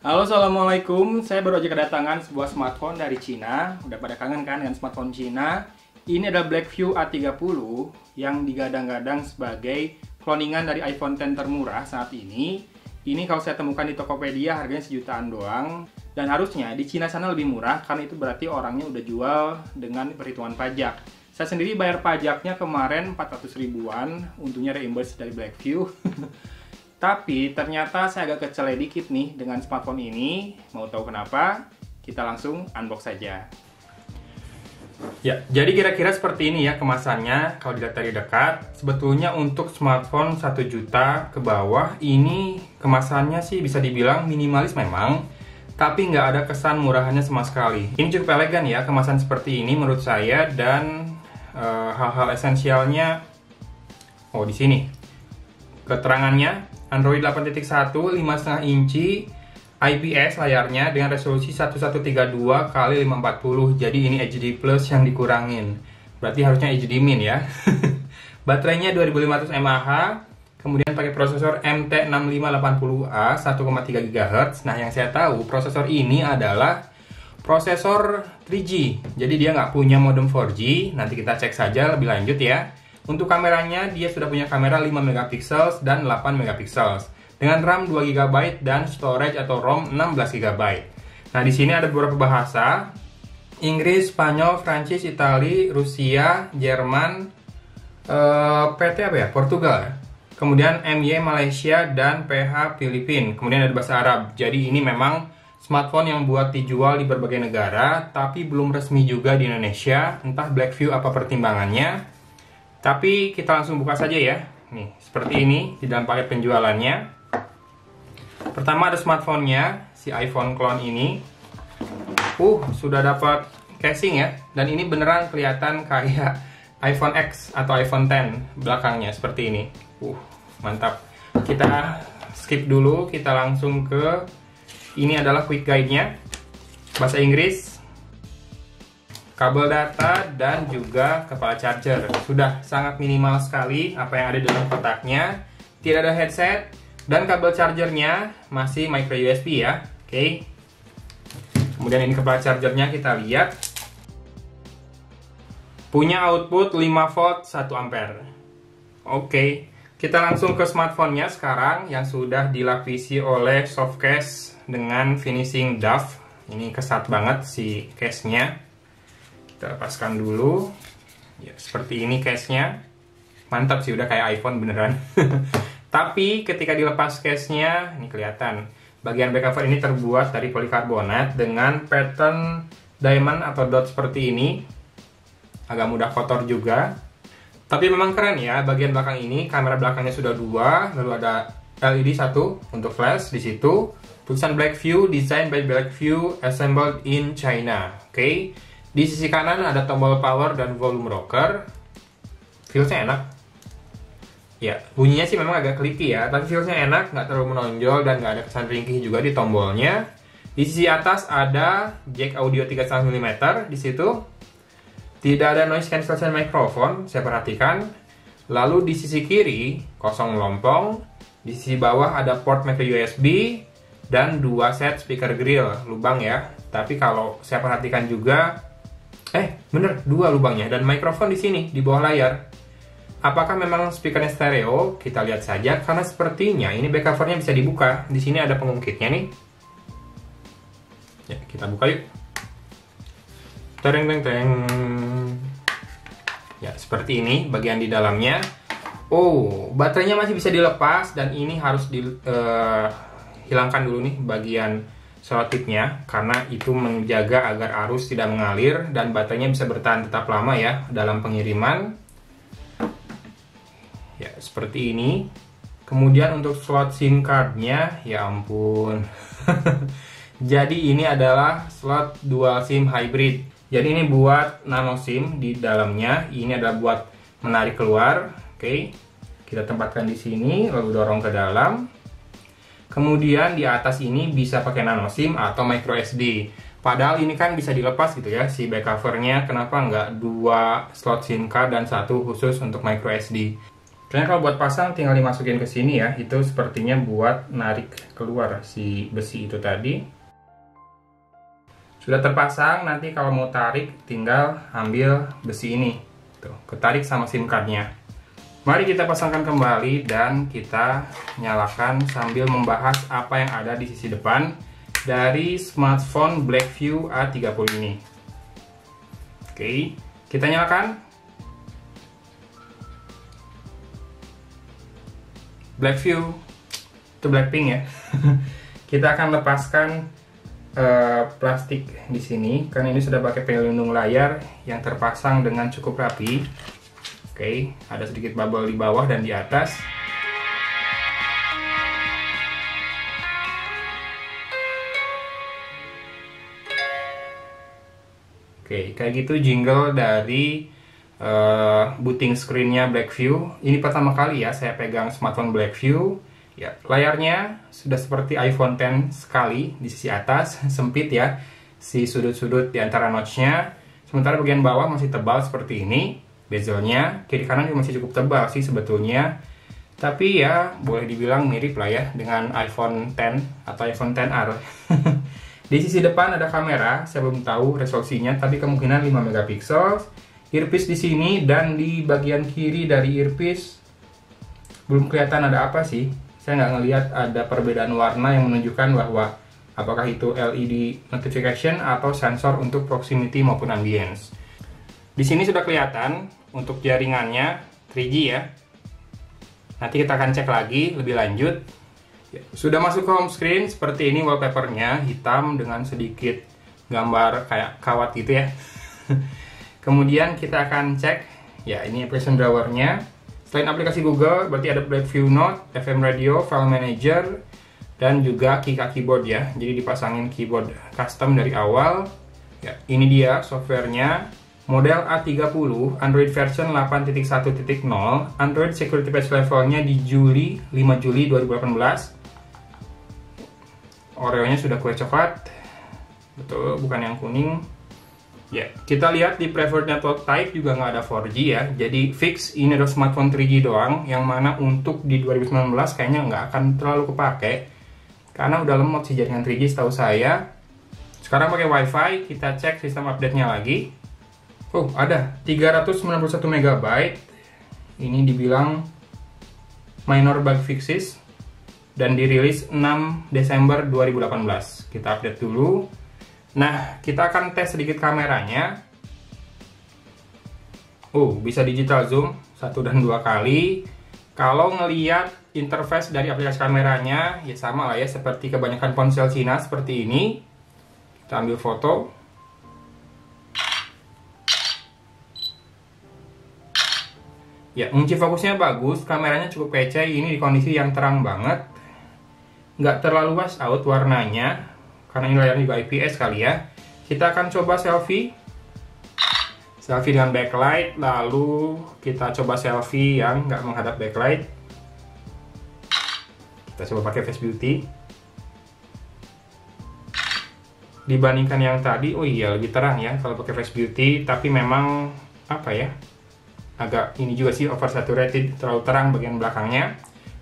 Halo, assalamualaikum. Saya baru aja kedatangan sebuah smartphone dari Cina. Udah pada kangen kan dengan smartphone Cina? Ini adalah Blackview A30 yang digadang-gadang sebagai cloningan dari iPhone X termurah saat ini. Ini kalau saya temukan di Tokopedia harganya sejutaan doang. Dan harusnya di Cina sana lebih murah karena itu berarti orangnya udah jual dengan perhitungan pajak. Saya sendiri bayar pajaknya kemarin 400 ribuan, untungnya reimburse dari Blackview. Tapi ternyata saya agak kecele dikit nih dengan smartphone ini. Mau tahu kenapa? Kita langsung unbox saja. Ya, jadi kira-kira seperti ini ya kemasannya kalau dilihat dari dekat. Sebetulnya untuk smartphone 1 juta ke bawah ini kemasannya sih bisa dibilang minimalis memang, tapi nggak ada kesan murahannya sama sekali. Ini cukup elegan ya kemasan seperti ini menurut saya, dan hal-hal esensialnya di sini. Keterangannya Android 8.1 5,5 inci IPS layarnya dengan resolusi 1132 x 540. Jadi ini HD Plus yang dikurangin. Berarti harusnya HD Min ya. Baterainya 2500 mAh. Kemudian pakai prosesor MT6580A 1,3 GHz. Nah, yang saya tahu prosesor ini adalah prosesor 3G. Jadi dia nggak punya modem 4G. Nanti kita cek saja lebih lanjut ya. Untuk kameranya, dia sudah punya kamera 5 megapiksel dan 8 megapiksel dengan RAM 2 GB dan storage atau ROM 16 GB. Nah, di sini ada beberapa bahasa: Inggris, Spanyol, Prancis, Itali, Rusia, Jerman, PT apa ya? Portugal. Kemudian MY Malaysia dan PH Filipina. Kemudian ada bahasa Arab. Jadi ini memang smartphone yang buat dijual di berbagai negara, tapi belum resmi juga di Indonesia. Entah Blackview apa pertimbangannya. Tapi kita langsung buka saja ya. Nih, seperti ini di dalam paket penjualannya. Pertama ada smartphone-nya, si iPhone clone ini. Sudah dapat casing ya. Dan ini beneran kelihatan kayak iPhone X atau iPhone X belakangnya seperti ini. Mantap. Kita skip dulu, kita langsung ke ini adalah quick guide-nya. Bahasa Inggris. Kabel data dan juga kepala charger. Sudah sangat minimal sekali apa yang ada dalam kotaknya. Tidak ada headset dan kabel chargernya masih micro USB ya. Oke. Kemudian ini kepala chargernya kita lihat. Punya output 5 volt 1 ampere. Oke. Kita langsung ke smartphone-nya sekarang yang sudah dilapisi oleh soft case dengan finishing doff. Ini kesat banget si case-nya. Kita lepaskan dulu ya, seperti ini case-nya. Mantap sih, udah kayak iPhone beneran. Tapi ketika dilepas case-nya, ini kelihatan bagian back cover ini terbuat dari polikarbonat dengan pattern diamond atau dot seperti ini. Agak mudah kotor juga, tapi memang keren ya. Bagian belakang ini kamera belakangnya sudah 2, lalu ada LED 1 untuk flash di situ. Tulisan Blackview, designed by Blackview, assembled in China. Oke. Di sisi kanan ada tombol power dan volume rocker. Feelsnya enak. Ya, bunyinya sih memang agak clicky ya, tapi feelsnya enak, nggak terlalu menonjol dan nggak ada kesan ringkih juga di tombolnya. Di sisi atas ada jack audio 3,5 mm di situ. Tidak ada noise cancellation microphone, saya perhatikan. Lalu di sisi kiri kosong melompong. Di sisi bawah ada port micro USB dan 2 set speaker grill, lubang ya. Tapi kalau saya perhatikan juga bener 2 lubangnya, dan mikrofon di sini di bawah layar. Apakah memang speakernya stereo? Kita lihat saja karena sepertinya ini back covernya bisa dibuka. Di sini ada pengungkitnya nih. Ya, kita buka yuk. Tereng tereng tereng. Ya, seperti ini bagian di dalamnya. Baterainya masih bisa dilepas dan ini harus dihilangkan dulu nih bagian selotipnya, karena itu menjaga agar arus tidak mengalir dan baterainya bisa bertahan tetap lama ya dalam pengiriman. Ya, seperti ini. Kemudian untuk slot SIM cardnya, ya ampun. Jadi ini adalah slot dual SIM hybrid. Jadi ini buat nano SIM di dalamnya. Ini adalah buat menarik keluar. Oke. Kita tempatkan di sini lalu dorong ke dalam. Kemudian di atas ini bisa pakai nano SIM atau micro SD. Padahal ini kan bisa dilepas gitu ya si back covernya. Kenapa nggak 2 slot SIM card dan 1 khusus untuk micro SD? Sebenarnya kalau buat pasang tinggal dimasukin ke sini ya. Itu sepertinya buat narik keluar si besi itu tadi. Sudah terpasang, nanti kalau mau tarik tinggal ambil besi ini. Tuh, ketarik sama SIM cardnya. Mari kita pasangkan kembali dan kita nyalakan sambil membahas apa yang ada di sisi depan dari smartphone Blackview A30 ini. Oke, kita nyalakan. Blackview, itu Blackpink ya. Kita akan lepaskan plastik di sini karena ini sudah pakai pelindung layar yang terpasang dengan cukup rapi. Oke, ada sedikit bubble di bawah dan di atas. Oke, kayak gitu jingle dari booting screen-nya Blackview. Ini pertama kali ya saya pegang smartphone Blackview. Ya, layarnya sudah seperti iPhone X sekali di sisi atas, sempit ya, si sudut-sudut di antara notch-nya. Sementara bagian bawah masih tebal seperti ini, bezelnya. Kiri kanan juga masih cukup tebal sih sebetulnya. Tapi ya boleh dibilang mirip lah ya dengan iPhone X atau iPhone XR. Di sisi depan ada kamera, saya belum tahu resolusinya, tapi kemungkinan 5 megapiksel. Earpiece di sini dan di bagian kiri dari earpiece belum kelihatan ada apa sih. Saya nggak ngelihat ada perbedaan warna yang menunjukkan bahwa apakah itu LED notification atau sensor untuk proximity maupun ambience. Di sini sudah kelihatan untuk jaringannya 3G ya. Nanti kita akan cek lagi lebih lanjut. Ya, sudah masuk ke home screen seperti ini wallpapernya, hitam dengan sedikit gambar kayak kawat gitu ya. Kemudian kita akan cek, ya ini application drawernya. Selain aplikasi Google, berarti ada Blackview Note, FM Radio, File Manager, dan juga Kika Keyboard ya. Jadi dipasangin keyboard custom dari awal. Ya, ini dia softwarenya. Model A30, Android version 8.1.0, Android security patch levelnya di 5 Juli 2018. Oreo-nya sudah kue coklat. Betul, bukan yang kuning. Ya, kita lihat di preferred network type juga nggak ada 4G ya. Jadi fix ini adalah smartphone 3G doang, yang mana untuk di 2019 kayaknya nggak akan terlalu kepake karena udah lemot sih jaringan 3G setahu saya. Sekarang pakai WiFi, kita cek sistem update-nya lagi. Oh, ada 391 MB. Ini dibilang minor bug fixes dan dirilis 6 Desember 2018. Kita update dulu. Nah, kita akan tes sedikit kameranya. Bisa digital zoom 1 dan 2 kali. Kalau ngelihat interface dari aplikasi kameranya, ya sama lah ya, seperti kebanyakan ponsel Cina seperti ini. Kita ambil foto. Ya, kunci fokusnya bagus, kameranya cukup kece, ini di kondisi yang terang banget. Nggak terlalu wash out warnanya, karena ini layarnya juga IPS kali ya. Kita akan coba selfie. Selfie dengan backlight, lalu kita coba selfie yang nggak menghadap backlight. Kita coba pakai Face Beauty. Dibandingkan yang tadi, oh iya lebih terang ya kalau pakai Face Beauty, tapi memang apa ya, agak ini juga sih oversaturated, terlalu terang bagian belakangnya.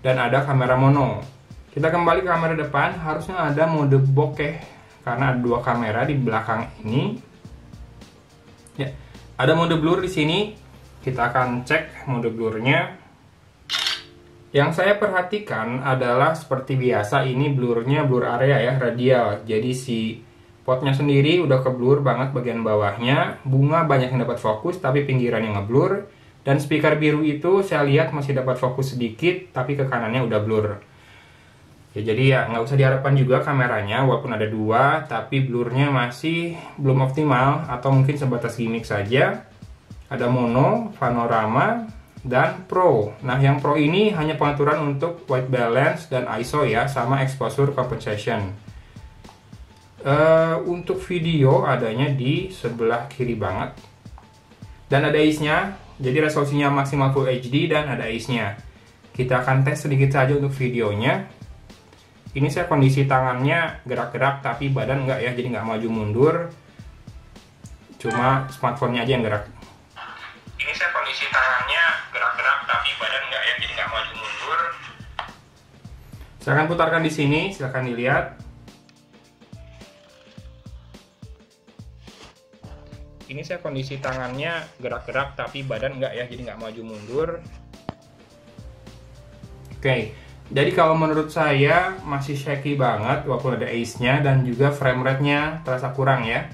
Dan ada kamera mono. Kita kembali ke kamera depan, harusnya ada mode bokeh karena ada 2 kamera di belakang ini. Ya, ada mode blur di sini. Kita akan cek mode blurnya. Yang saya perhatikan adalah seperti biasa ini blurnya blur area ya, radial. Jadi si potnya sendiri udah ke blur banget bagian bawahnya. Bunga banyak yang dapat fokus tapi pinggiran yang ngeblur. Dan speaker biru itu saya lihat masih dapat fokus sedikit tapi ke kanannya udah blur. Ya, jadi ya nggak usah diharapkan juga kameranya walaupun ada 2 tapi blurnya masih belum optimal atau mungkin sebatas gimmick saja. Ada mono, panorama, dan pro. Nah, yang pro ini hanya pengaturan untuk white balance dan ISO ya, sama exposure compensation. Untuk video adanya di sebelah kiri banget. Dan ada IS-nya, jadi resolusinya maksimal Full HD dan ada IS-nya. Kita akan tes sedikit saja untuk videonya. Ini saya kondisi tangannya gerak-gerak tapi badan enggak ya, jadi nggak maju mundur. Cuma smartphone-nya aja yang gerak. Ini saya kondisi tangannya gerak-gerak tapi badan enggak ya, jadi Saya akan putarkan di sini, silahkan dilihat. Ini saya kondisi tangannya gerak-gerak tapi badan enggak ya, jadi nggak maju mundur. Oke, jadi kalau menurut saya masih shaky banget walaupun ada ace-nya, dan juga frame rate-nya terasa kurang ya.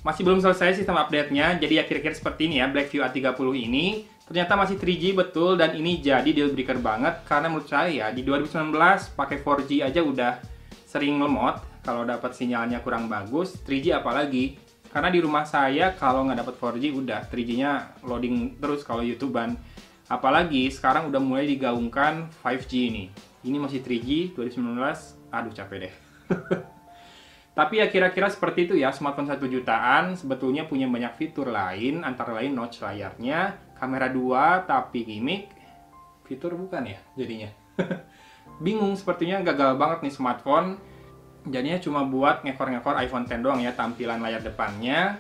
Masih belum selesai sistem update-nya, jadi ya kira-kira seperti ini ya, Blackview A30 ini. Ternyata masih 3G betul, dan ini jadi deal breaker banget, karena menurut saya di 2019 pakai 4G aja udah sering lemot, kalau dapat sinyalnya kurang bagus, 3G apalagi. Karena di rumah saya kalau nggak dapat 4G udah 3G-nya loading terus kalau YouTubean. Apalagi sekarang udah mulai digaungkan 5G ini. Ini masih 3G 2019, aduh capek deh. Tapi ya kira-kira seperti itu ya, smartphone 1 jutaan sebetulnya punya banyak fitur lain, antara lain notch layarnya, kamera 2 tapi gimmick, fitur bukan ya jadinya. Bingung, sepertinya gagal banget nih smartphone, jadinya cuma buat ngekor-ngekor iPhone X doang ya tampilan layar depannya.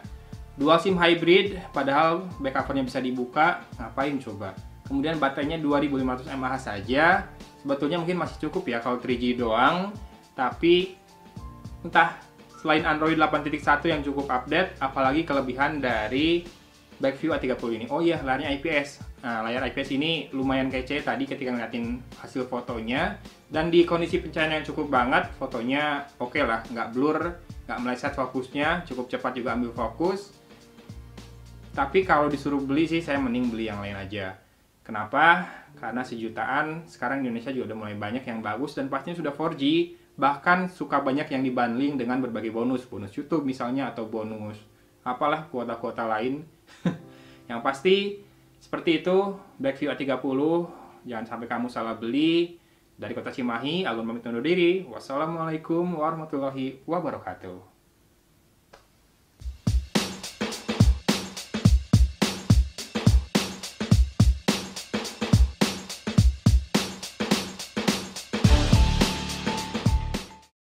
Dual SIM hybrid, padahal back covernya bisa dibuka, ngapain coba. Kemudian baterainya 2500 mAh saja, sebetulnya mungkin masih cukup ya kalau 3G doang, tapi entah, selain Android 8.1 yang cukup update, apalagi kelebihan dari Blackview A30 ini. Oh iya, layarnya IPS. Nah, layar IPS ini lumayan kece tadi ketika ngeliatin hasil fotonya. Dan di kondisi pencahayaan yang cukup banget, fotonya oke lah, nggak blur, nggak meleset fokusnya, cukup cepat juga ambil fokus. Tapi kalau disuruh beli sih, saya mending beli yang lain aja. Kenapa? Karena sejutaan, sekarang di Indonesia juga udah mulai banyak yang bagus, dan pastinya sudah 4G. Bahkan suka banyak yang dibundling dengan berbagai bonus YouTube misalnya, atau bonus apalah kuota-kuota lain. Yang pasti seperti itu, Blackview A30, jangan sampai kamu salah beli. Dari Kota Cimahi, Agun pamit undur diri. Wassalamualaikum warahmatullahi wabarakatuh.